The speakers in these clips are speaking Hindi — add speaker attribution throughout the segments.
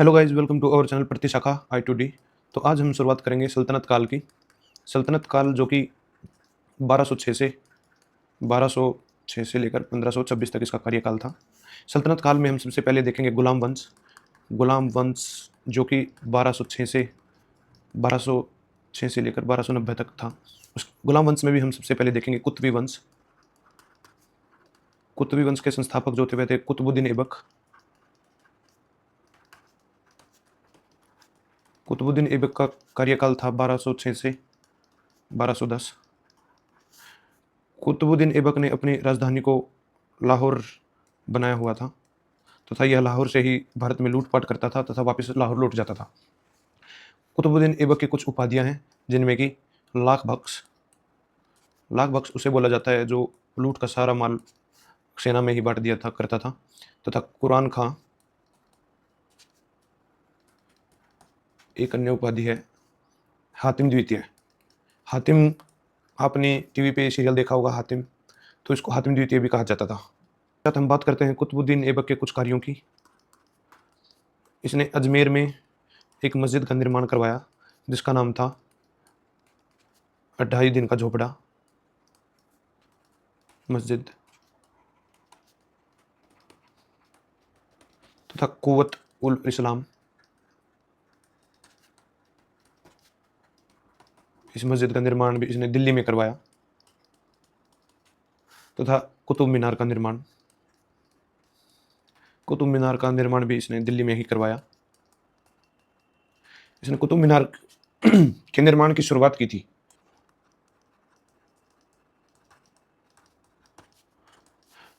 Speaker 1: Hello guys, welcome to our channel Pratishakha I to D. तो आज हम शुरुआत करेंगे सल्तनत काल की। सल्तनत काल जो कि 1206 से 1206 से लेकर 1526 तक इसका कार्यकाल था। सल्तनत काल में हम सबसे पहले देखेंगे गुलाम वंश। गुलाम वंश जो कि 1206 से लेकर 1290 तक था। उस गुलाम वंश में भी हम सबसे पहले देखेंगे कुतुबी वंश। कुतुबी वंश के संस्थापक जो थे वह थे कुतुबुद्दीन ऐबक। कुतुबुद्दीन ऐबक का कार्यकाल था 1206 से 1210। कुतुबुद्दीन ऐबक ने अपनी राजधानी को लाहौर बनाया हुआ था तथा यह लाहौर से ही भारत में लूटपाट करता था तथा वापस लाहौर लौट जाता था। कुतुबुद्दीन ऐबक की कुछ उपाधियां हैं जिनमें कि लाख बख्श। लाख बख्श उसे बोला जाता है जो लूट का सारा माल सेना में ही बांट दिया था करता था। तथा कुरान खां एक अन्य उपाधि है। हातिम द्वितीय। हातिम, आपने टीवी पे सीरियल देखा होगा हातिम, तो इसको हातिम द्वितीय भी कहा जाता था। साथ हम बात करते हैं कुतुबुद्दीन ऐबक के कुछ कार्यों की। इसने अजमेर में एक मस्जिद का निर्माण करवाया जिसका नाम था 2.5 दिन का झोपड़ा मस्जिद। तथा कुव्वत उल इस्लाम, इस मस्जिद का निर्माण भी इसने दिल्ली में करवाया। तथा कुतुब मीनार का निर्माण, कुतुब मीनार का निर्माण भी इसने दिल्ली में ही करवाया। इसने कुतुब मीनार के निर्माण की शुरुआत की थी।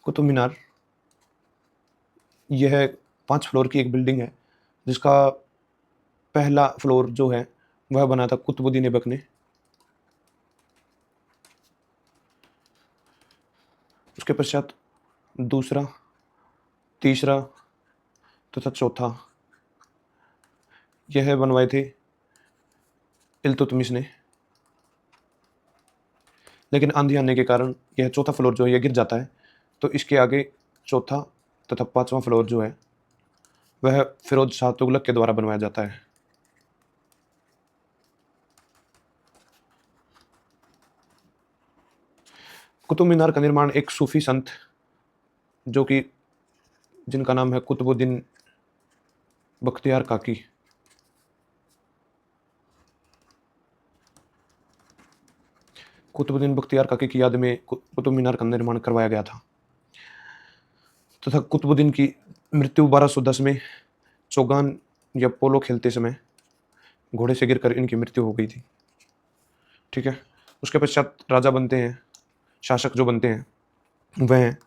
Speaker 1: कुतुब मीनार यह 5 फ्लोर की एक बिल्डिंग है जिसका पहला फ्लोर जो है वह बना था कुतुबुद्दीन ऐबक ने। उसके पश्चात दूसरा, तीसरा तथा चौथा यह बनवाए थे इल्तुतमिश ने। लेकिन आंधी आने के कारण यह चौथा फ्लोर जो है यह गिर जाता है, तो इसके आगे चौथा तथा 5वां फ्लोर जो है वह फिरोज शाह तुगलक के द्वारा बनवाया जाता है। कुतुब मीनार का निर्माण एक सूफी संत जो कि जिनका नाम है कुतुबुद्दीन बख्तियार काकी, कुतुबुद्दीन बख्तियार काकी की याद में कुतुब मीनार का निर्माण करवाया गया था। तथा कुतुबुद्दीन की मृत्यु 1210 में चौगान या पोलो खेलते समय घोड़े से गिरकर इनकी मृत्यु हो गई थी। ठीक है। उसके पश्चात राजा बनते हैं, शासक जो बनते हैं वह हैं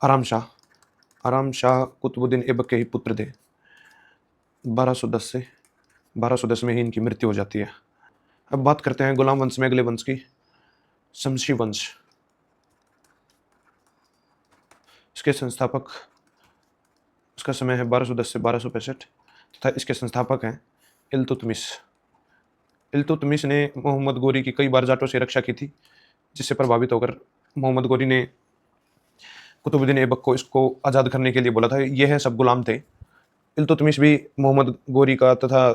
Speaker 1: आराम शाह। आराम शाह कुतुबुद्दीन ऐबक के ही पुत्र थे। 1210 में ही इनकी मृत्यु हो जाती है। अब बात करते हैं गुलाम वंश में अगले वंश की, शमशी वंश। इसके संस्थापक, इसका समय है 1210 से 1265 तथा इसके संस्थापक हैं इल्तुतमिश। इल्तुतमिश ने मोहम्मद गोरी की कई बार जाटों से रक्षा की थी, जिससे प्रभावित होकर मोहम्मद गोरी ने कुतुबुद्दीन ऐबक को इसको आज़ाद करने के लिए बोला था। यह सब गुलाम थे। इल्तुतमिश भी मोहम्मद गोरी का तथा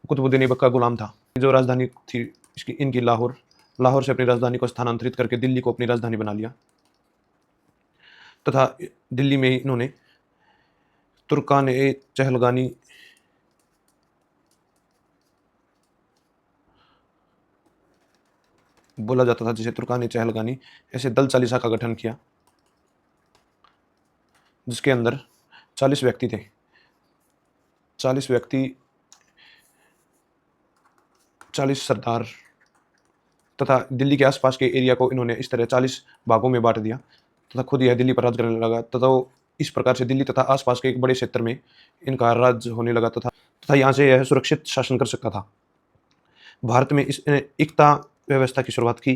Speaker 1: कुतुबुद्दीन ऐबक का गुलाम था। जो राजधानी थी इसकी इनकी लाहौर, लाहौर से अपनी राजधानी को स्थानांतरित करके दिल्ली को अपनी राजधानी बना लिया। तथा दिल्ली में ही इन्होंने तुर्कान ए चहलगानी बोला जाता था, जिसे तुर्कान ए चहलगानी, ऐसे दल चालीसा का गठन किया जिसके अंदर 40 व्यक्ति थे। 40 व्यक्ति, 40 सरदार तथा दिल्ली के आसपास के एरिया को इन्होंने इस तरह 40 भागों में बांट दिया तथा खुद यह दिल्ली पर राज करने लगा। तथा वो इस प्रकार से दिल्ली तथा आसपास के एक बड़े क्षेत्र में इनका राज होने लगा तथा यहाँ से यह सुरक्षित शासन कर सकता था। भारत में इस एकता व्यवस्था की शुरुआत की।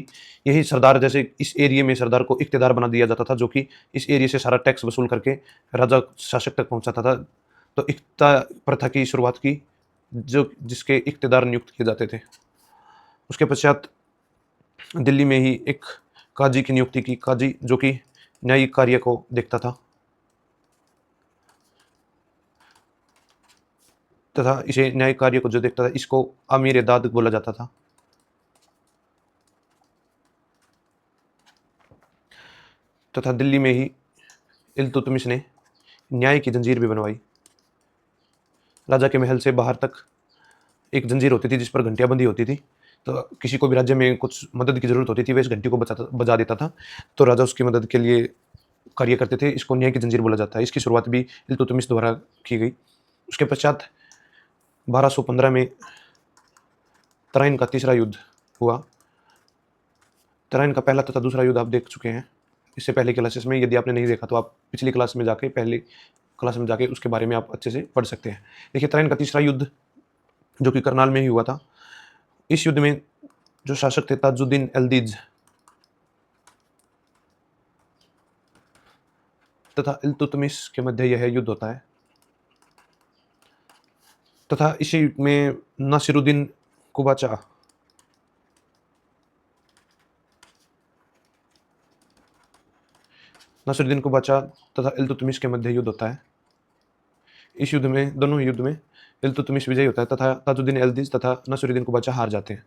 Speaker 1: यही सरदार, जैसे इस एरिया में सरदार को इक्तेदार बना दिया जाता था जो कि इस एरिया से सारा टैक्स वसूल करके राजा शासक तक पहुंचाता था। तो एकता प्रथा की शुरुआत की जो जिसके इक्तेदार नियुक्त किए जाते थे। उसके पश्चात दिल्ली में ही एक काजी की नियुक्ति की, काजी जो कि न्यायिक कार्य को देखता था। तथा इसे न्यायिक कार्य को जो देखता था इसको अमीर दाद बोला जाता था। तथा दिल्ली में ही इल्तुतमिश ने न्याय की जंजीर भी बनवाई। राजा के महल से बाहर तक एक जंजीर होती थी जिस पर घंटियां बंधी होती थी। तो किसी को भी राज्य में कुछ मदद की जरूरत होती थी, वह इस घंटी को बजा देता था, तो राजा उसकी मदद के लिए कार्य करते थे। इसको न्याय की जंजीर बोला जाता है। इसकी शुरुआत भी इल्तुतमिश द्वारा की गई। उसके पश्चात 1215 में तराइन का तीसरा युद्ध हुआ। तराइन का पहला तथा दूसरा युद्ध आप देख चुके हैं इससे पहले क्लासेस में। यदि आपने नहीं देखा तो आप पिछली क्लास में जाके, पहली क्लास में जाके उसके बारे में आप अच्छे से पढ़ सकते हैं। देखिए, तराइन का तीसरा युद्ध जो कि करनाल में ही हुआ था। इस युद्ध में जो शासक थे ताजुद्दीन एल्दिज तथा इल्तुतमिश के मध्य यह युद्ध होता है। तथा इसी युद्ध में नासिरुद्दीन कुबाचा तथा इल्तुतमिश के मध्य युद्ध होता है। इस युद्ध में, दोनों युद्ध में इल्तुतमिश विजयी होता है तथा ताजुद्दीन एल्दिज तथा नासिरुद्दीन कुबाचा हार जाते हैं।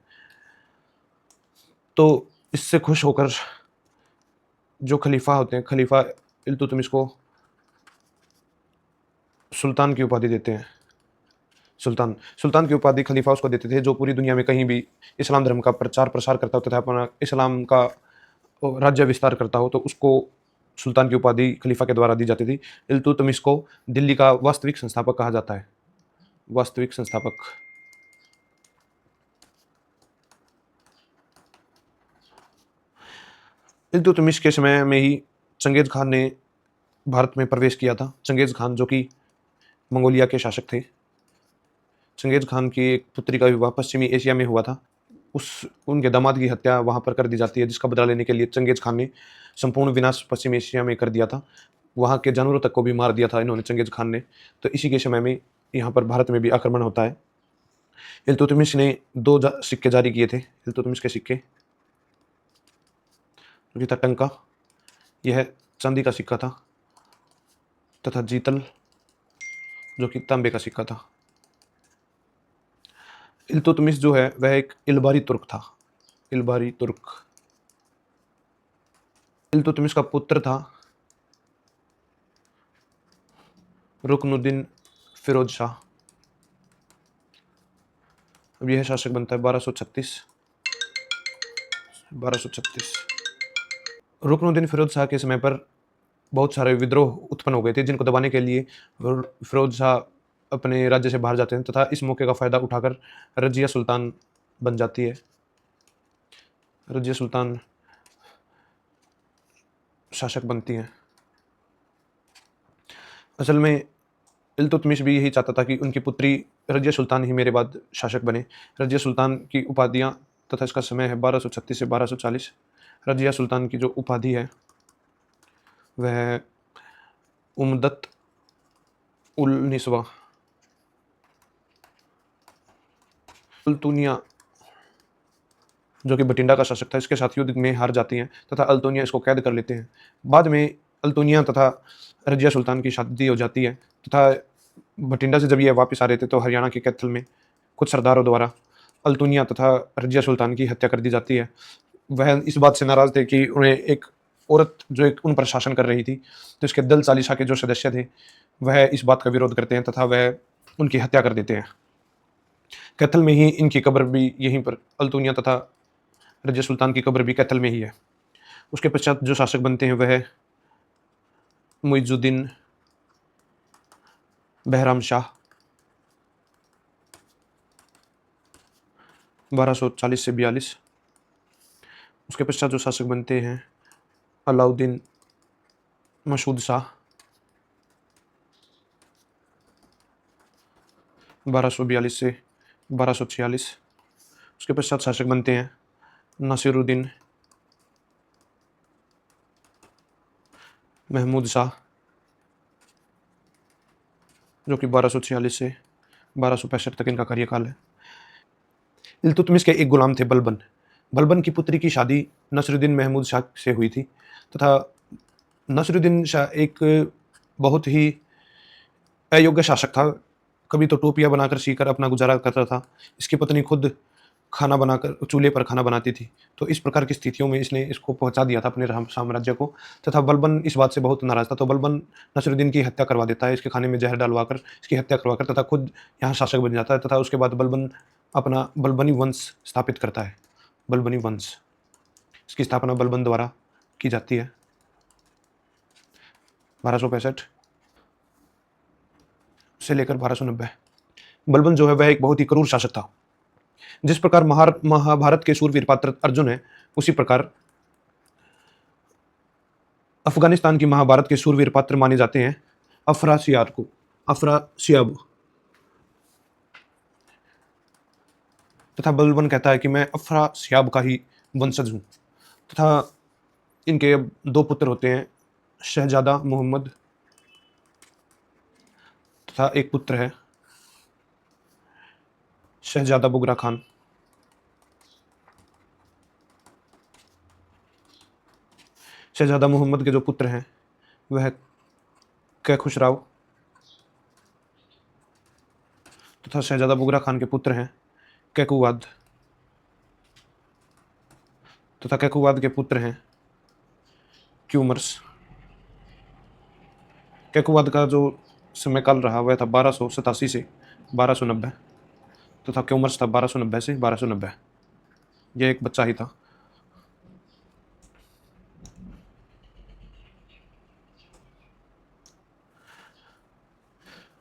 Speaker 1: तो इससे खुश होकर जो खलीफा होते हैं, खलीफा इल्तुतमिश को सुल्तान की उपाधि देते हैं। सुल्तान की उपाधि खलीफा उसको देते थे जो पूरी दुनिया में कहीं भी इस्लाम धर्म का प्रचार प्रसार करता हो तथा अपना इस्लाम का राज्य विस्तार करता हो, तो उसको सुल्तान की उपाधि खलीफा के द्वारा दी जाती थी। इल्तुतमिश को दिल्ली का वास्तविक संस्थापक कहा जाता है। वास्तविक संस्थापक। इल्तुतमिश के समय में ही चंगेज खान ने भारत में प्रवेश किया था। चंगेज खान जो कि मंगोलिया के शासक थे। चंगेज खान की एक पुत्री का विवाह पश्चिमी एशिया में हुआ था। उनके दामाद की हत्या वहां पर कर दी जाती है, जिसका बदला लेने के लिए चंगेज खान ने संपूर्ण विनाश पश्चिमी एशिया में कर दिया था। वहां के जानवरों तक को भी मार दिया था इन्होंने, चंगेज खान ने। तो इसी के समय में यहाँ पर भारत में भी आक्रमण होता है। इल्तुतमिश ने 2 सिक्के जारी किए थे। इल्तुतमिश के सिक्के, जो कि था टंका, यह चांदी का सिक्का था, तथा जीतल जो कि तांबे का सिक्का था। इल्तुतमिश जो है वह एक इलबारी तुर्क था। इलबारी तुर्क। इल्तुतमिश का पुत्र था रुकनुद्दीन फिरोज शाह। अब यह शासक बनता है 1236। रुकनुद्दीन फिरोज शाह के समय पर बहुत सारे विद्रोह उत्पन्न हो गए थे, जिनको दबाने के लिए फिरोज शाह अपने राज्य से बाहर जाते हैं तथा इस मौके का फायदा उठाकर रजिया सुल्तान बन जाती है। रजिया सुल्तान शासक बनती हैं। असल में इल्तुतमिश भी यही चाहता था कि उनकी पुत्री रजिया सुल्तान ही मेरे बाद शासक बने। रजिया सुल्तान की उपाधियां तथा इसका समय है 1236 से 1240। रजिया सुल्तान की जो उपाधि है वह उमदत उल निस्वा अल्तुनिया, जो कि बठिंडा का शासक था, इसके साथ युद्ध में हार जाती हैं तथा अल्तुनिया इसको कैद कर लेते हैं। बाद में अल्तुनिया तथा रजिया सुल्तान की शादी हो जाती है तथा बठिंडा से जब ये वापस आ रहे थे तो हरियाणा के कैथल में कुछ सरदारों द्वारा अल्तुनिया तथा रजिया सुल्तान की हत्या कर दी जाती है। वह इस बात से नाराज थे कि उन्हें एक औरत जो एक उन पर शासन कर रही थी, तो इसके दल चालीसा के जो सदस्य थे वह इस बात का विरोध करते हैं तथा वह उनकी हत्या कर देते हैं। कैथल में ही इनकी कब्र भी, यहीं पर अल्तुनिया तथा रजिया सुल्तान की कब्र भी कैथल में ही है। उसके पश्चात जो शासक बनते हैं वह मुइजुद्दीन बहराम शाह 1240 से 42। उसके पश्चात जो शासक बनते हैं अलाउद्दीन मसूद शाह 1242 से 1246। उसके पश्चात शासक बनते हैं नासिरुद्दीन महमूद शाह, जो कि 1246 से 1265 तक इनका कार्यकाल है। इल्तुतमिश के एक गुलाम थे बलबन। बलबन की पुत्री की शादी नसरुद्दीन महमूद शाह से हुई थी तथा नसरुद्दीन शाह एक बहुत ही अयोग्य शासक था। कभी तो टोपियाँ बनाकर सीकर अपना गुज़ारा करता था। इसकी पत्नी खुद खाना बनाकर चूल्हे पर खाना बनाती थी। तो इस प्रकार की स्थितियों में इसने इसको पहुँचा दिया था अपने राम साम्राज्य को, तथा बलबन इस बात से बहुत नाराज़ था। तो बलबन नसरुद्दीन की हत्या करवा देता है, इसके खाने में ज़हर डलवाकर इसकी हत्या करवाकर, तथा खुद यहाँ शासक बन जाता है। तथा उसके बाद बलबन अपना बलबनी वंश स्थापित करता है। बलबनी वंश, इसकी स्थापना बलबन द्वारा की जाती है 1265 से लेकर 1290। बलबन जो है वह एक बहुत ही क्रूर शासक था। जिस प्रकार महाभारत के शूरवीर पात्र अर्जुन है, उसी प्रकार अफगानिस्तान की महाभारत के शूरवीर पात्र माने जाते हैं अफरासियाब। तथा बलबन कहता है कि मैं अफरासियाब का ही वंशज हूँ। तथा इनके अब 2 पुत्र होते हैं, शहजादा मोहम्मद, तथा एक पुत्र है शहजादा बुगरा खान। शहजादा मोहम्मद के जो पुत्र हैं वह कैखुशराव, तथा शहजादा बुगरा खान के पुत्र हैं कैकुवाद, तथा कैकुवाद के पुत्र हैं क्यूमर्स। कैकुवाद का जो समयकाल रहा वह था 1287 से 1290, तथा क्यूमर्स था 1290 से 1290। यह एक बच्चा ही था।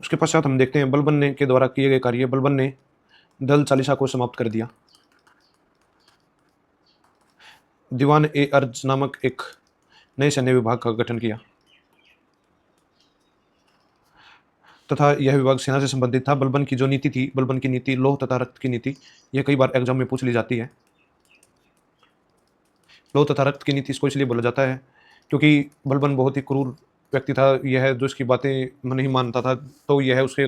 Speaker 1: उसके पश्चात हम देखते हैं बलबन ने के द्वारा किए गए कार्य। बलबन ने दल चालीसा को समाप्त कर दिया। दीवान ए अर्ज नामक एक नए सैन्य विभाग का गठन किया, तथा यह विभाग सेना से संबंधित था। बलबन की जो नीति थी, बलबन की नीति लौह तथा रक्त की नीति, यह कई बार एग्जाम में पूछ ली जाती है। लौह तथा रक्त की नीति इसको इसलिए बोला जाता है क्योंकि बलबन बहुत ही क्रूर व्यक्ति था। यह जो इसकी बातें नहीं मानता था, तो यह उसके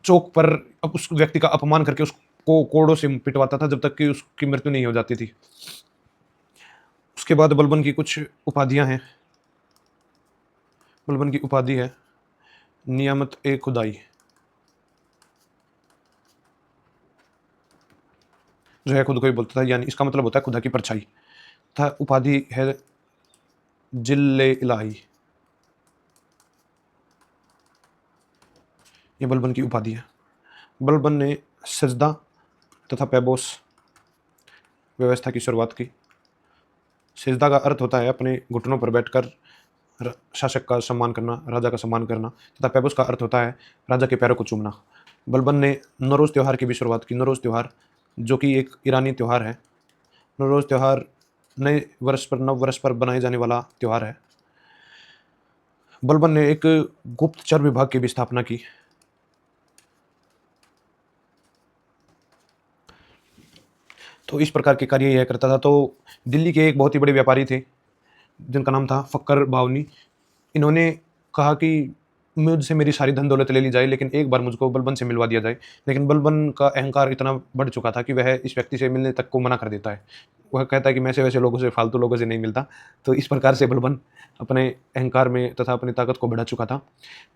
Speaker 1: चौक पर अब उस व्यक्ति का अपमान करके उसको कोड़ों से पिटवाता था, जब तक कि उसकी मृत्यु नहीं हो जाती थी। उसके बाद बलबन की कुछ उपाधियां हैं। बलबन की उपाधि है नियामत ए खुदाई, जो है खुद को ही बोलता था, यानी इसका मतलब होता है खुदा की परछाई। तथा उपाधि है जिल्ले इलाही, ये बलबन की उपाधि है। बलबन ने सजदा तथा पैबोस व्यवस्था की शुरुआत की। सजदा का अर्थ होता है अपने घुटनों पर बैठकर शासक का सम्मान करना, राजा का सम्मान करना, तथा पैबोस का अर्थ होता है राजा के पैरों को चूमना। बलबन ने नौरोज़ त्यौहार की भी शुरुआत की। नौरोज़ त्यौहार जो कि एक ईरानी त्यौहार है। नौरोज़ त्यौहार नए वर्ष पर, नव वर्ष पर बनाए जाने वाला त्यौहार है। बलबन ने एक गुप्तचर विभाग की भी स्थापना की। तो इस प्रकार के कार्य यह करता था। तो दिल्ली के एक बहुत ही बड़े व्यापारी थे जिनका नाम था फ़क्कर बावनी। इन्होंने कहा कि मुझसे मेरी सारी धन दौलत ले ली जाए, लेकिन एक बार मुझको बलबन से मिलवा दिया जाए। लेकिन बलबन का अहंकार इतना बढ़ चुका था कि वह इस व्यक्ति से मिलने तक को मना कर देता है। वह कहता है कि मैं ऐसे वैसे लोगों से, फालतू लोगों से नहीं मिलता। तो इस प्रकार से बलबन अपने अहंकार में तथा अपनी ताकत को बढ़ा चुका था।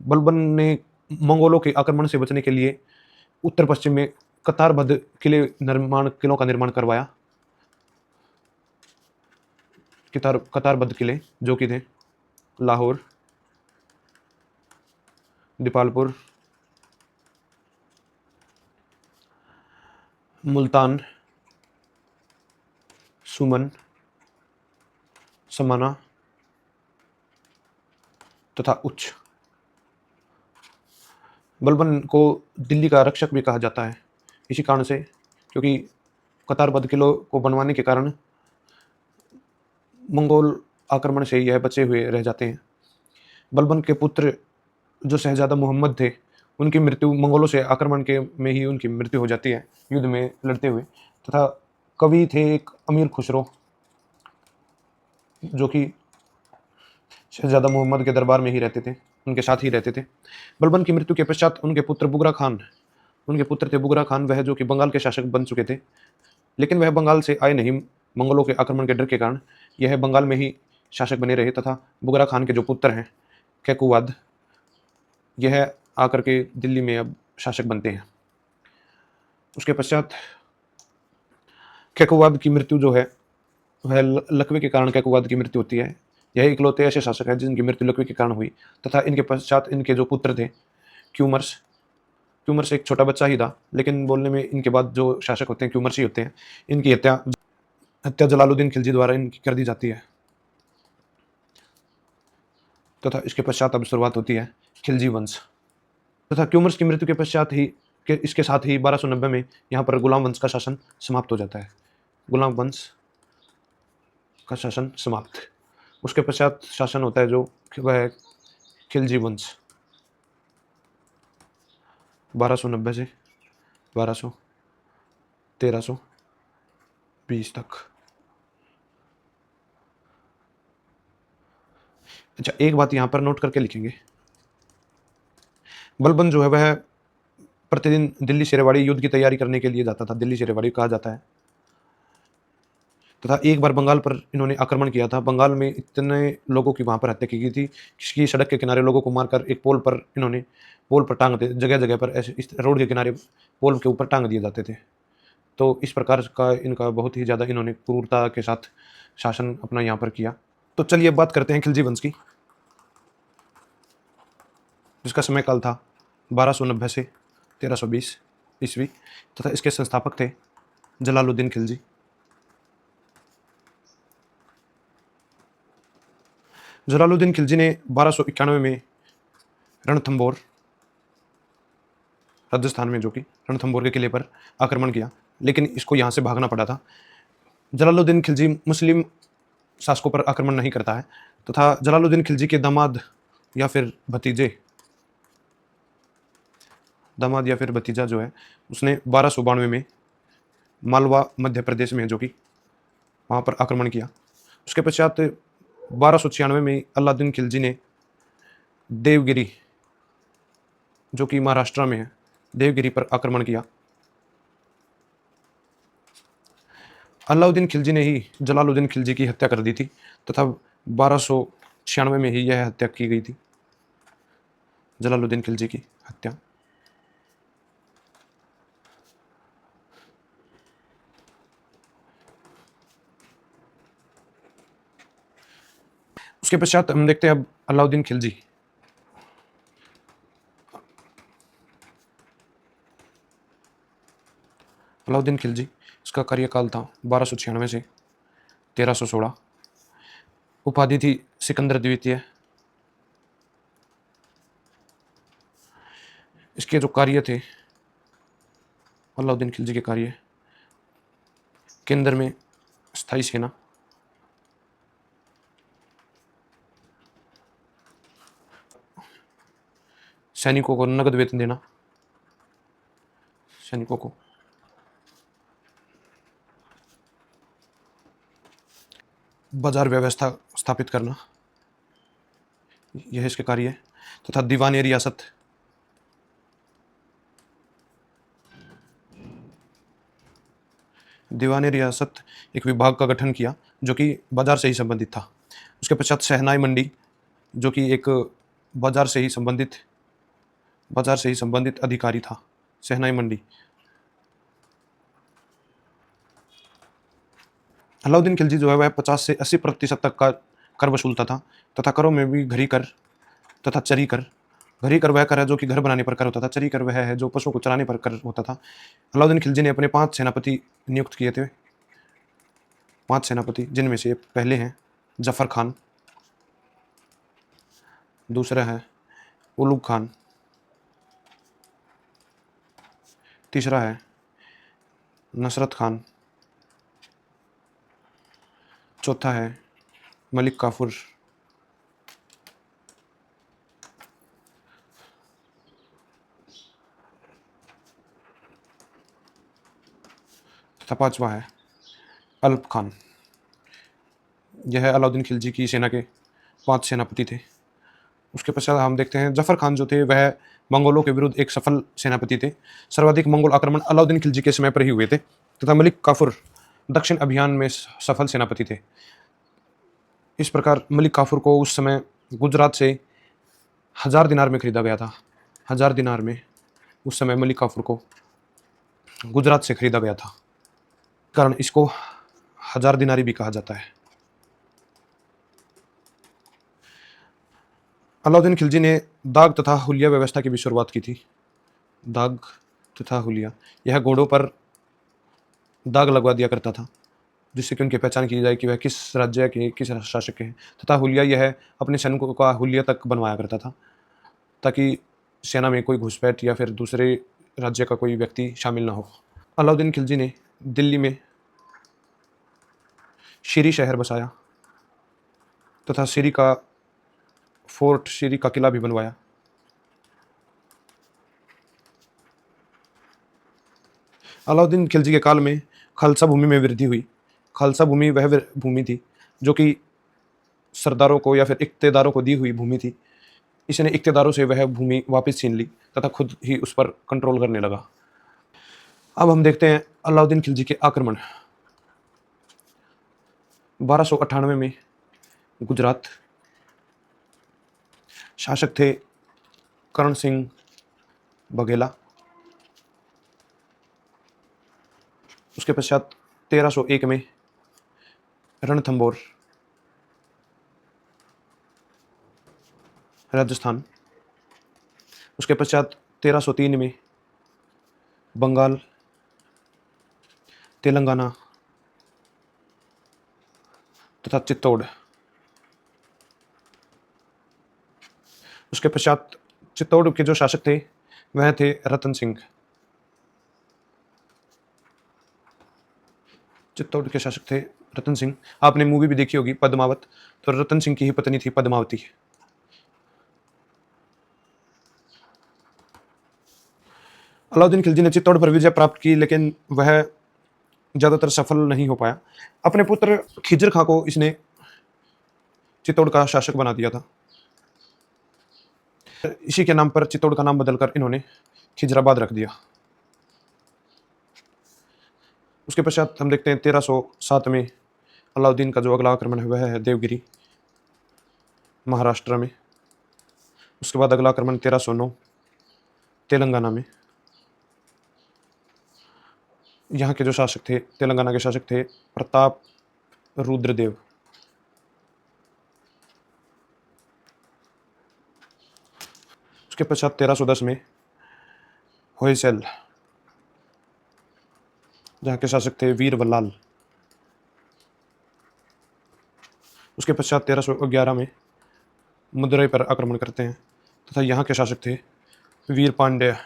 Speaker 1: बलबन ने मंगोलों के आक्रमण से बचने के लिए उत्तर पश्चिम में कतारबद्ध किलों का निर्माण करवाया। कतारबद्ध किले जो कि थे लाहौर, दीपालपुर, मुल्तान, सुमन, समाना तथा उच्च। बलबन को दिल्ली का रक्षक भी कहा जाता है इसी कारण से, क्योंकि कतारबद्ध किलों को बनवाने के कारण मंगोल आक्रमण से यह बचे हुए रह जाते हैं। बलबन के पुत्र जो शहजादा मोहम्मद थे, उनकी मृत्यु मंगोलों से आक्रमण के में ही उनकी मृत्यु हो जाती है, युद्ध में लड़ते हुए। तथा कवि थे एक अमीर खुसरो, जो कि शहजादा मोहम्मद के दरबार में ही रहते थे, उनके साथ ही रहते थे। बलबन की मृत्यु के पश्चात उनके पुत्र उनके पुत्र थे बुगरा खान, वह जो कि बंगाल के शासक बन चुके थे। लेकिन वह बंगाल से आए नहीं, मंगोलों के आक्रमण के डर के कारण यह बंगाल में ही शासक बने रहे। तथा बुगरा खान के जो पुत्र हैं कैकुवाद, यह आकर के दिल्ली में अब शासक बनते हैं। उसके पश्चात कैकवाद की मृत्यु जो है वह लकवे के कारण कैकवाद की मृत्यु होती है। यह इकलौते ऐसे शासक हैं जिनकी मृत्यु लकवे के कारण हुई, तथा इनके पश्चात इनके जो पुत्र थे क्यूमर्स, क्यूमर्स एक छोटा बच्चा ही था, लेकिन बोलने में इनके बाद जो शासक होते हैं क्यूमर्स ही होते हैं। इनकी हत्या हत्या जलालुद्दीन खिलजी द्वारा इनकी कर दी जाती है, तथा इसके पश्चात अब शुरुआत होती है खिलजी वंश। तथा क्यूमर्स की मृत्यु के पश्चात ही इसके साथ ही 1290 में यहाँ पर गुलाम वंश का शासन समाप्त हो जाता है। गुलाम वंश का शासन समाप्त। उसके पश्चात शासन होता है जो वह है खिलजी वंश, 1290 से 1320 तक। अच्छा, एक बात यहाँ पर नोट करके लिखेंगे, बलबन जो है वह प्रतिदिन दिल्ली शेरवाड़ी युद्ध की तैयारी करने के लिए जाता था, दिल्ली शेरवाड़ी कहा जाता है। तथा एक बार बंगाल पर इन्होंने आक्रमण किया था। बंगाल में इतने लोगों की वहाँ पर हत्या की गई थी, किसी सड़क के किनारे लोगों को मारकर एक पोल पर इन्होंने पोल पर टांग दे, जगह जगह पर ऐसे इस रोड के किनारे पोल के ऊपर टांग दिए जाते थे। तो इस प्रकार का इनका बहुत ही ज़्यादा इन्होंने क्रूरता के साथ शासन अपना यहाँ पर किया। तो चलिए बात करते हैं खिलजी वंश की, जिसका समय काल था 1290 से 1320 ईस्वी, तथा इसके संस्थापक थे जलालुद्दीन खिलजी। जलालुद्दीन खिलजी ने 1291 में रणथंबोर, राजस्थान में जो कि रणथंबोर के किले पर आक्रमण किया, लेकिन इसको यहाँ से भागना पड़ा था। जलालुद्दीन खिलजी मुस्लिम शासकों पर आक्रमण नहीं करता है, तथा जलालुद्दीन खिलजी के दामाद या फिर भतीजा जो है उसने 1292 में मालवा मध्य प्रदेश में जो कि वहाँ पर आक्रमण किया। उसके पश्चात 1296 में अलाउद्दीन खिलजी ने देवगिरी, जो कि महाराष्ट्र में है, देवगिरी पर आक्रमण किया। अलाउद्दीन खिलजी ने ही जलालुद्दीन खिलजी की हत्या कर दी थी, तथा 1296 में ही यह हत्या की गई थी, जलालुद्दीन खिलजी की हत्या। उसके पश्चात हम देखते हैं अब अलाउद्दीन खिलजी। अलाउद्दीन खिलजी, इसका कार्यकाल था 1296 से 1316। उपाधि थी सिकंदर द्वितीय। इसके जो कार्य थे अलाउद्दीन खिलजी के कार्य, केंद्र में स्थायी सेना, सैनिकों को नगद वेतन देना, सैनिकों को बाजार व्यवस्था स्थापित करना, यह इसके कार्य है। तथा दीवान रियासत, दीवान रियासत एक विभाग का गठन किया जो कि बाजार से ही संबंधित था। उसके पश्चात शहनाई मंडी, जो कि एक बाजार से ही संबंधित अधिकारी था, शहनाई मंडी। अलाउद्दीन खिलजी जो है वह 50 से 80% तक का कर वसूलता था, तथा करों में भी घरी कर तथा चरी कर। घरी कर वह कर है जो कि घर बनाने पर कर होता था, चरी कर वह है जो पशुओं को चराने पर कर होता था। अलाउद्दीन खिलजी ने अपने 5 सेनापति नियुक्त किए थे, 5 सेनापति, जिनमें से पहले हैं जफर खान, दूसरा है उलुग खान, तीसरा है नसरत खान, चौथा है मलिक काफूर, तथा पांचवा है अल्प खान। यह अलाउद्दीन खिलजी की सेना के 5 सेनापति थे। उसके पश्चात हम देखते हैं जफर खान जो थे वह मंगोलों के विरुद्ध एक सफल सेनापति थे। सर्वाधिक मंगोल आक्रमण अलाउद्दीन खिलजी के समय पर ही हुए थे, तथा मलिक काफूर दक्षिण अभियान में सफल सेनापति थे। इस प्रकार मलिक काफूर को उस समय गुजरात से 1000 दिनार में खरीदा गया था। 1000 दिनार में उस समय मलिक काफूर को गुजरात से खरीदा गया था, कारण इसको 1000 दिनारी भी कहा जाता है। अलाउद्दीन खिलजी ने दाग तथा हुलिया व्यवस्था की भी शुरुआत की थी। दाग तथा हुलिया, यह घोड़ों पर दाग लगवा दिया करता था, जिससे कि उनकी पहचान की जाए कि वह किस राज्य के, किस शासक के हैं। तथा हुलिया, यह अपने सैनिकों का हुलिया तक बनवाया करता था, ताकि सेना में कोई घुसपैठ या फिर दूसरे राज्य का कोई व्यक्ति शामिल ना हो। अलाउद्दीन खिलजी ने दिल्ली में शीरी शहर बसाया तथा शीरी का फोर्ट, शीरी का किला भी बनवाया। अलाउद्दीन खिलजी के काल में खालसा भूमि में वृद्धि हुई। खालसा भूमि वह भूमि थी जो कि सरदारों को या फिर इक्तेदारों को दी हुई भूमि थी। इसने इक्तेदारों से वह भूमि वापस छीन ली तथा खुद ही उस पर कंट्रोल करने लगा। अब हम देखते हैं अलाउद्दीन खिलजी के आक्रमण। 1298 में गुजरात, शासक थे करण सिंह बघेला। उसके पश्चात 1301 में रणथंभौर, राजस्थान। उसके पश्चात 1303 में बंगाल, तेलंगाना तथा चित्तौड़। उसके पश्चात चित्तौड़ के जो शासक थे वह थे रतन सिंह। चित्तौड़ के शासक थे रतन सिंह। आपने मूवी भी देखी होगी पद्मावत, तो रतन सिंह की ही पत्नी थी पद्मावती। अलाउद्दीन खिलजी ने चित्तौड़ पर विजय प्राप्त की, लेकिन वह ज्यादातर सफल नहीं हो पाया। अपने पुत्र खिजर खां को इसने चित्तौड़ का शासक बना दिया था। इसी के नाम पर चित्तौड़ का नाम बदलकर इन्होंने खिजराबाद रख दिया। उसके पश्चात हम देखते हैं 1307 में अलाउद्दीन का जो अगला आक्रमण है वह है देवगिरी, महाराष्ट्र में। उसके बाद अगला आक्रमण 1309 तेलंगाना में। यहाँ के जो शासक थे, तेलंगाना के शासक थे प्रताप रुद्रदेव। उसके पश्चात 1310 में होयसल, जहाँ के शासक थे वीर बल्लाल। उसके पश्चात 1311 में मदुरई पर आक्रमण करते हैं तथा यहाँ के शासक थे वीर पांड्य।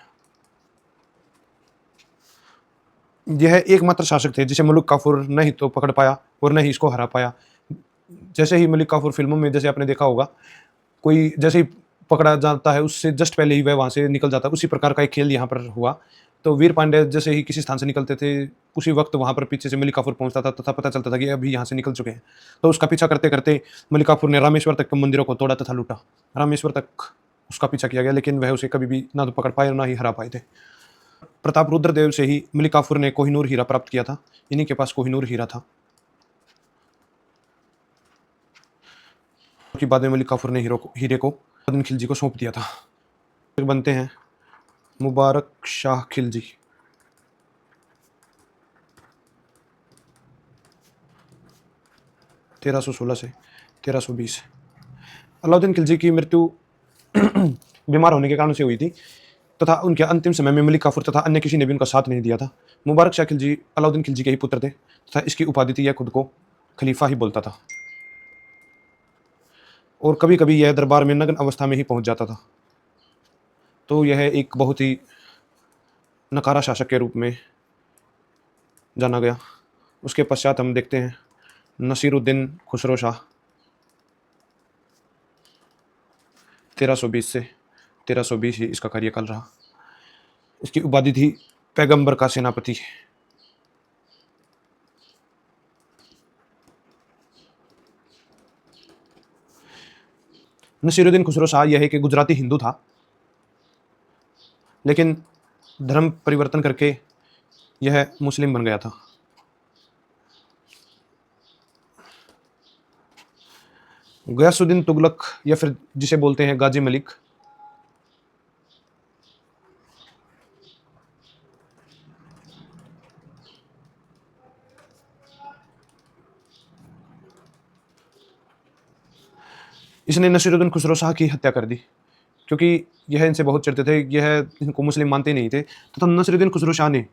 Speaker 1: यह एकमात्र शासक थे जिसे मलिक काफूर न ही तो पकड़ पाया और न ही इसको हरा पाया। जैसे ही मलिक काफूर फिल्मों में जैसे आपने देखा होगा, कोई जैसे ही पकड़ा जाता है उससे जस्ट पहले ही वह वहां से निकल जाता है, उसी प्रकार का एक खेल यहाँ पर हुआ। तो वीर पांड्य जैसे ही किसी स्थान से निकलते थे, उसी वक्त वहां पर पीछे से मलिक काफूर पहुंचता था तथा पता चलता था कि अभी यहाँ से निकल चुके हैं। तो उसका पीछा करते करते मलिक काफूर ने रामेश्वर तक के मंदिरों को तोड़ा तथा लूटा। रामेश्वर तक उसका पीछा किया गया, लेकिन वह उसे कभी भी ना तो पकड़ पाए और ना ही हरा पाए थे। प्रताप रुद्रदेव से ही मलिक काफूर ने कोहिनूर हीरा प्राप्त किया था। इन्हीं के पास कोहिनूर हीरा था कि बाद में मलिक काफूर ने हीरे को अलाउद्दीन खिलजी को सौंप दिया था। फिर बनते हैं मुबारक शाह खिलजी। तेरह सौ 16 से 1320। अलाउद्दीन खिलजी की मृत्यु बीमार होने के कारण से हुई थी तथा उनके अंतिम समय में मलिक काफूर तथा अन्य किसी ने भी उनका साथ नहीं दिया था। मुबारक शाह खिलजी अलाउद्दीन खिलजी के ही पुत्र थे तथा इसकी उपाधि थी, यह खुद को खलीफा ही बोलता था और कभी कभी यह दरबार में नग्न अवस्था में ही पहुंच जाता था। तो यह एक बहुत ही नकारा शासक के रूप में जाना गया। उसके पश्चात हम देखते हैं नसीरुद्दीन खुसरो शाह। 1320 से 1320 ही इसका कार्यकाल रहा। इसकी उपाधि थी पैगंबर का सेनापति। नसीरुद्दीन खुसरो शाह यह एक गुजराती हिंदू था, लेकिन धर्म परिवर्तन करके यह मुस्लिम बन गया था। गयासुद्दीन तुगलक या फिर जिसे बोलते हैं गाजी मलिक, इसने नसीरुद्दीन खुसरो शाह की हत्या कर दी, क्योंकि यह इनसे बहुत चिढ़ते थे, यह इनको मुस्लिम मानते नहीं थे। तथा नसीरुद्दीन खुसरो शाह ने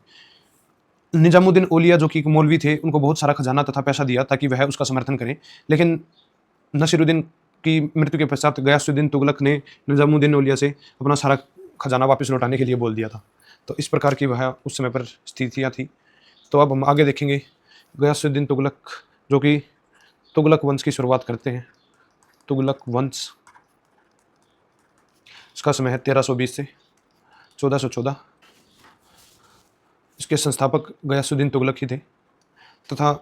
Speaker 1: निजामुद्दीन औलिया, जो कि एक मौलवी थे, उनको बहुत सारा खजाना तथा पैसा दिया ताकि वह उसका समर्थन करें। लेकिन नसीरुद्दीन की मृत्यु के पश्चात गयासुद्दीन तुगलक ने निजामुद्दीन औलिया से अपना सारा खजाना वापस लौटाने के लिए बोल दिया था। तो इस प्रकार की वह उस समय पर स्थितियाँ थी। तो अब हम आगे देखेंगे गयासुद्दीन तुगलक, जो कि तुगलक वंश की शुरुआत करते हैं। तुगलक वंश, इसका समय है 1320 से 1414। इसके संस्थापक गयासुद्दीन तुगलक ही थे। तथा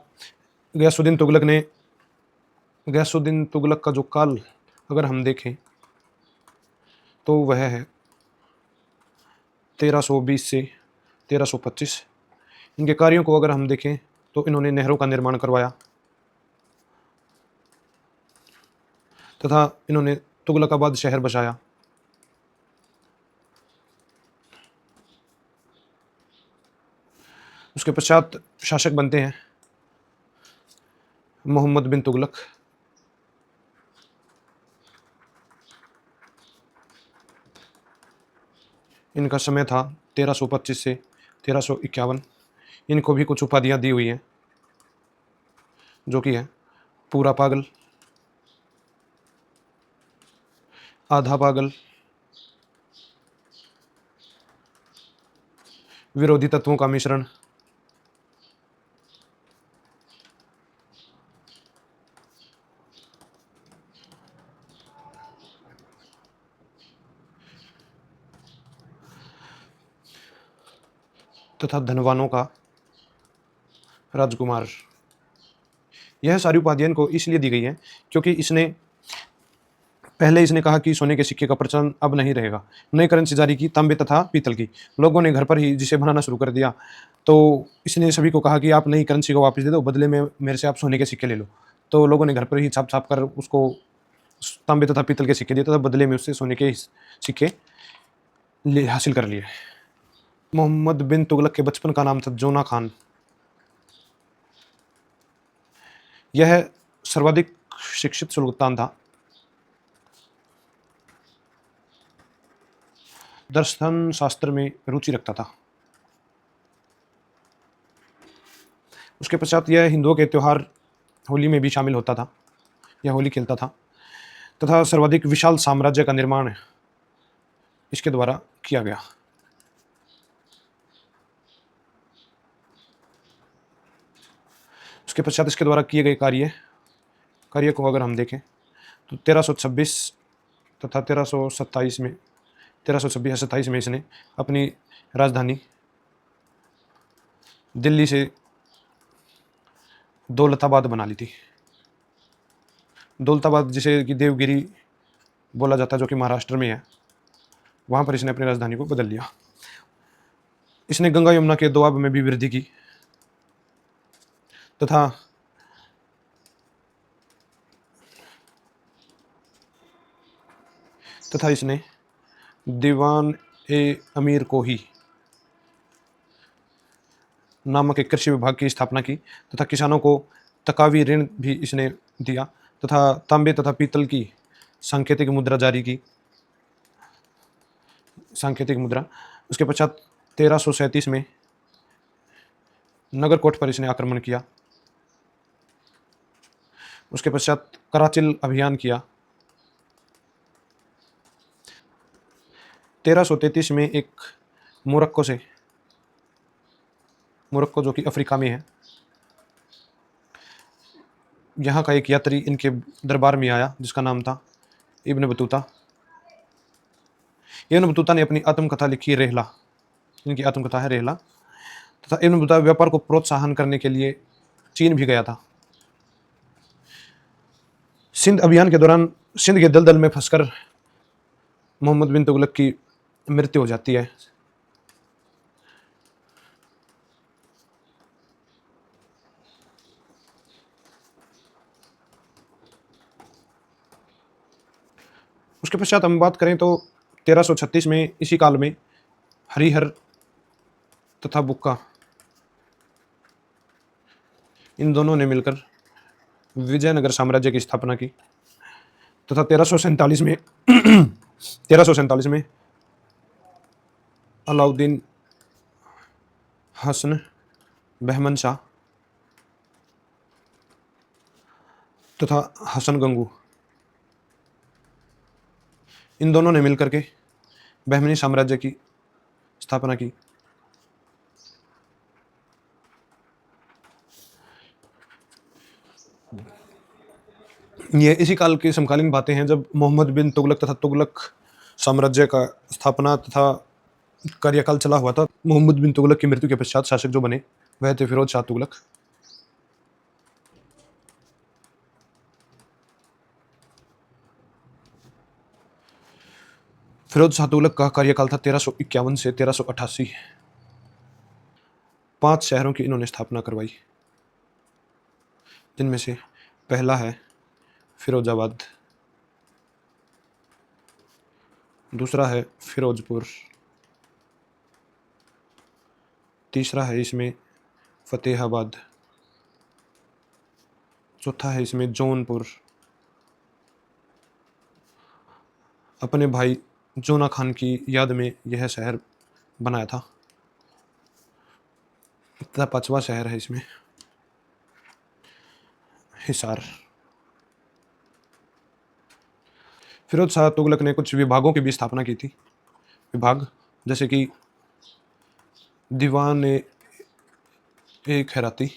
Speaker 1: गयासुद्दीन तुगलक का जो काल अगर हम देखें तो वह है 1320 से 1325। इनके कार्यों को अगर हम देखें तो इन्होंने नहरों का निर्माण करवाया तथा इन्होंने तुगलकाबाद शहर बसाया। उसके पश्चात शासक बनते हैं मोहम्मद बिन तुगलक। इनका समय था 1325 से 1351। इनको भी कुछ उपाधियां दी हुई हैं, जो कि है पूरा पागल, आधा पागल, विरोधी तत्वों का मिश्रण, तथा धनवानों का राजकुमार। यह सारी उपाधियां इनको इसलिए दी गई है क्योंकि इसने कहा कि सोने के सिक्के का प्रचलन अब नहीं रहेगा। नई करेंसी जारी की, तांबे तथा पीतल की। लोगों ने घर पर ही जिसे बनाना शुरू कर दिया। तो इसने सभी को कहा कि आप नई करेंसी को वापस दे दो, बदले में मेरे से आप सोने के सिक्के ले लो। तो लोगों ने घर पर ही छाप छाप कर उसको तांबे तथा पीतल के सिक्के दिए तथा बदले में उससे सोने के सिक्के हासिल कर लिए। मोहम्मद बिन तुगलक के बचपन का नाम था जोना खान। यह सर्वाधिक शिक्षित सुल्तान था। दर्शन शास्त्र में रुचि रखता था। उसके पश्चात यह हिंदुओं के त्यौहार होली में भी शामिल होता था। यह होली खेलता था तथा सर्वाधिक विशाल साम्राज्य का निर्माण इसके द्वारा किया गया। उसके पश्चात इसके द्वारा किए गए कार्य को अगर हम देखें तो 1326 तथा 1326 में इसने अपनी राजधानी दिल्ली से दौलताबाद बना ली थी। दौलताबाद, जिसे कि देवगिरी बोला जाता है, जो कि महाराष्ट्र में है, वहाँ पर इसने अपनी राजधानी को बदल लिया। इसने गंगा यमुना के दोआब में भी वृद्धि की तथा इसने दीवान ए अमीर को ही नामक एक कृषि विभाग की स्थापना की तथा किसानों को तकावी ऋण भी इसने दिया तथा तांबे तथा पीतल की सांकेतिक मुद्रा जारी की। सांकेतिक मुद्रा। उसके पश्चात 1337 में नगरकोट पर इसने आक्रमण किया। उसके पश्चात कराचिल अभियान किया। 1333 में एक मोरक्को, जो कि अफ्रीका में है, यहाँ का एक यात्री इनके दरबार में आया जिसका नाम था इब्न बतूता। इब्न बतूता ने अपनी आत्मकथा लिखी रेहला। इनकी आत्मकथा है रेहला। तथा इब्न बतूता व्यापार को प्रोत्साहन करने के लिए चीन भी गया था। सिंध अभियान के दौरान सिंध के दलदल में फंसकर मोहम्मद बिन तुगलक की मृत्यु हो जाती है। उसके पश्चात हम बात करें तो 1336 में इसी काल में हरिहर तथा बुक्का, इन दोनों ने मिलकर विजयनगर साम्राज्य की स्थापना की। तथा 1347 में अलाउद्दीन हसन बहमन शाह तथा हसन गंगू, इन दोनों ने मिलकर के बहमनी साम्राज्य की स्थापना की। ये इसी काल की समकालीन बातें हैं जब मोहम्मद बिन तुगलक तथा तुगलक साम्राज्य का स्थापना तथा कार्यकाल चला हुआ था। मोहम्मद बिन तुगलक की मृत्यु के पश्चात शासक जो बने वह थे फिरोज शाह तुगलक। फिरोज शाह तुगलक का कार्यकाल था 1351 से 1388। 5 शहरों की इन्होंने स्थापना करवाई, जिनमें से पहला है फिरोजाबाद, दूसरा है फिरोजपुर, तीसरा है इसमें फतेहाबाद, चौथा है इसमें जौनपुर। अपने भाई जोना खान की याद में यह शहर बनाया था। तथा 5वां शहर है इसमें हिसार। फिरोज शाह तुगलक ने कुछ विभागों की भी स्थापना की थी। विभाग जैसे कि दीवान ए खैराती,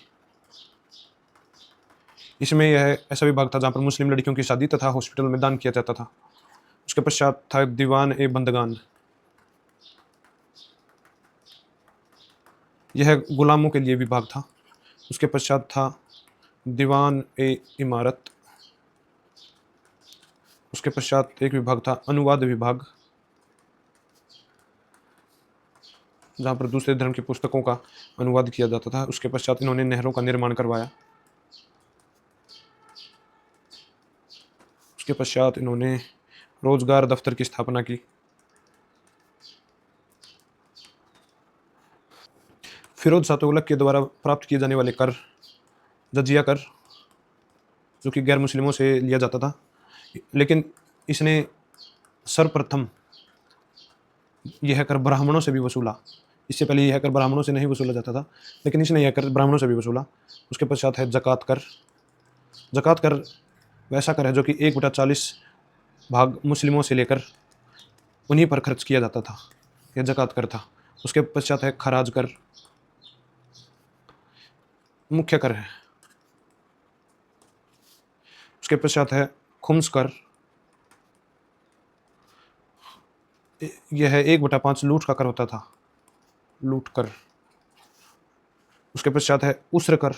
Speaker 1: इसमें यह ऐसा विभाग था जहाँ पर मुस्लिम लड़कियों की शादी तथा हॉस्पिटल में दान किया जाता था। उसके पश्चात था दीवान ए बंदगान, यह गुलामों के लिए विभाग था। उसके पश्चात था दीवान ए इमारत। उसके पश्चात एक विभाग था अनुवाद विभाग, जहाँ पर दूसरे धर्म की पुस्तकों का अनुवाद किया जाता था। उसके पश्चात इन्होंने नहरों का निर्माण करवाया। उसके पश्चात इन्होंने रोजगार दफ्तर की स्थापना की। फिरोज शाह तुगलक के द्वारा प्राप्त किए जाने वाले कर, जजिया कर, जो कि गैर मुस्लिमों से लिया जाता था, लेकिन इसने सर्वप्रथम यह कर ब्राह्मणों से भी वसूला। इससे पहले यह कर ब्राह्मणों से नहीं वसूला जाता था, लेकिन इसने यह कर ब्राह्मणों से भी वसूला। उसके पश्चात है जकात कर। जकात कर वैसा कर है जो कि 1/40 भाग मुस्लिमों से लेकर उन्हीं पर खर्च किया जाता था, यह जकात कर था। उसके पश्चात है खराज कर, मुख्य कर है। उसके पश्चात है खुम्स कर, यह 1/5 लूट का कर होता था, लूट कर। उसके पश्चात है उस्र कर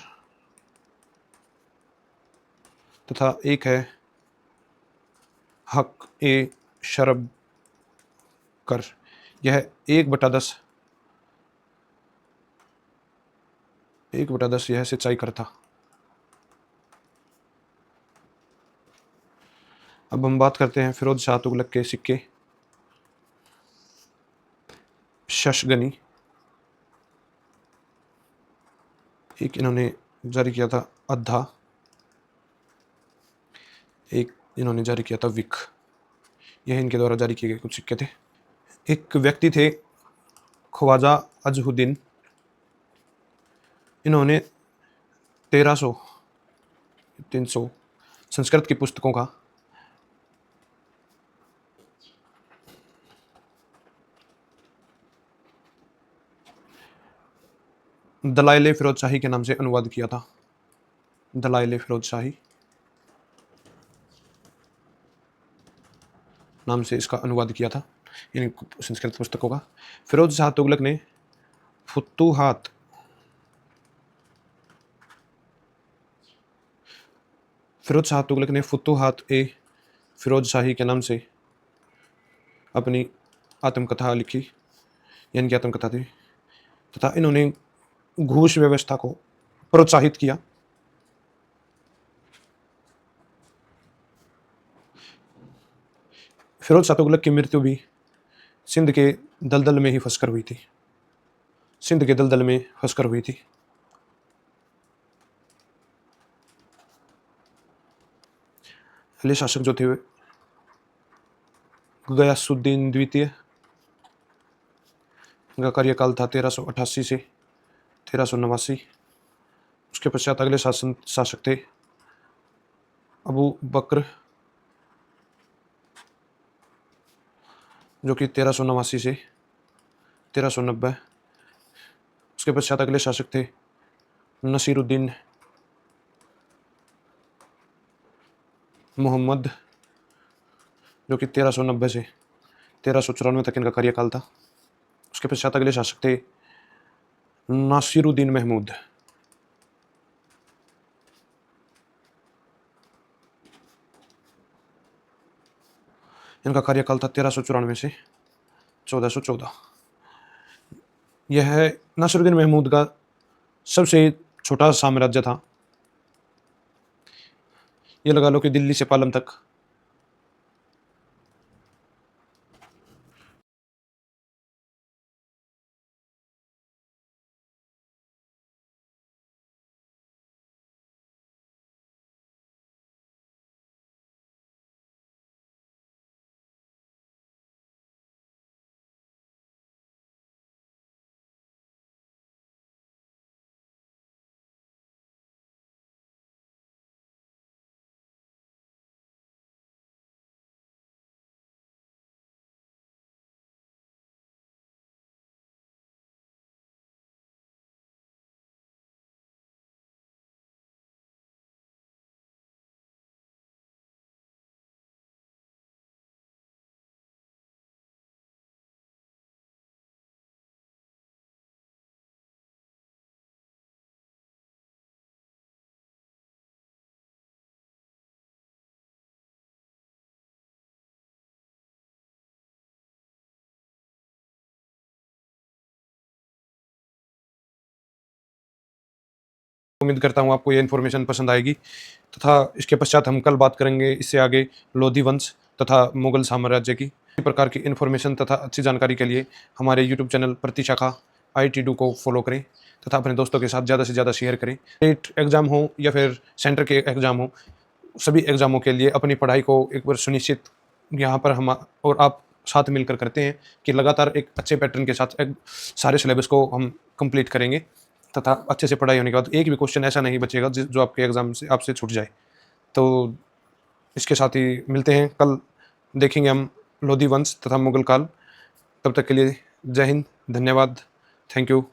Speaker 1: तथा एक है हक ए शरब कर, यह 1/10 यह सिंचाई कर था। अब हम बात करते हैं फिरोज शाह तुगलक के सिक्के। शशगनी एक इन्होंने जारी किया था, अद्धा एक इन्होंने जारी किया था, विक। यह इनके द्वारा जारी किए गए कुछ सिक्के थे। एक व्यक्ति थे ख्वाजा अजहुद्दीन, इन्होंने 1300 संस्कृत की पुस्तकों का दलाइल फिरोज शाही के नाम से अनुवाद किया था। दलाइल फिरोज शाही नाम से इसका अनुवाद किया था इन संस्कृत पुस्तकों का। फिरोज शाह तुगलक ने फुतूहात फिरोज शाह तुगलक ने फुतूहात ए फिरोज शाही के नाम से अपनी आत्मकथा लिखी, यानी कि आत्मकथा थी, तथा इन्होंने घूस व्यवस्था को प्रोत्साहित किया। फिरोज शाह तुगलक की मृत्यु भी सिंध के दलदल में ही फंसकर हुई थी। सिंध के दलदल में फंसकर हुई थी। पहले शासक जो थे गयासुद्दीन द्वितीय, इनका कार्यकाल था 1388 से 1389। उसके पश्चात अगले शासक थे अबू बकर, जो कि 1389 से 1390। उसके पश्चात अगले शासक थे नसीरुद्दीन मोहम्मद, जो कि 1390 से 1394 तक इनका कार्यकाल था। उसके पश्चात अगले शासक थे नासिरुद्दीन महमूद, इनका कार्यकाल था 1394 से 1414। यह नासिरुद्दीन महमूद का सबसे छोटा साम्राज्य था। ये लगा लो कि दिल्ली से पालम तक उम्मीद करता हूँ आपको ये इन्फॉर्मेशन पसंद आएगी। तथा इसके पश्चात हम कल बात करेंगे इससे आगे लोधी वंश तथा मुगल साम्राज्य की। इसी प्रकार की इन्फॉर्मेशन तथा अच्छी जानकारी के लिए हमारे यूट्यूब चैनल प्रतिशाखा IT2 को फॉलो करें तथा अपने दोस्तों के साथ ज़्यादा से ज़्यादा शेयर करें। स्टेट एग्ज़ाम हो या फिर सेंटर के एग्ज़ाम हो, सभी एग्ज़ामों के लिए अपनी पढ़ाई को एक बार सुनिश्चित यहाँ पर हम और आप साथ मिलकर करते हैं कि लगातार एक अच्छे पैटर्न के साथ सारे सिलेबस को हम कंप्लीट करेंगे तथा अच्छे से पढ़ाई होने के बाद एक भी क्वेश्चन ऐसा नहीं बचेगा जो आपके एग्ज़ाम से आपसे छूट जाए। तो इसके साथ ही मिलते हैं कल, देखेंगे हम लोधी वंश तथा मुगल काल। तब तक के लिए जय हिंद, धन्यवाद, थैंक यू।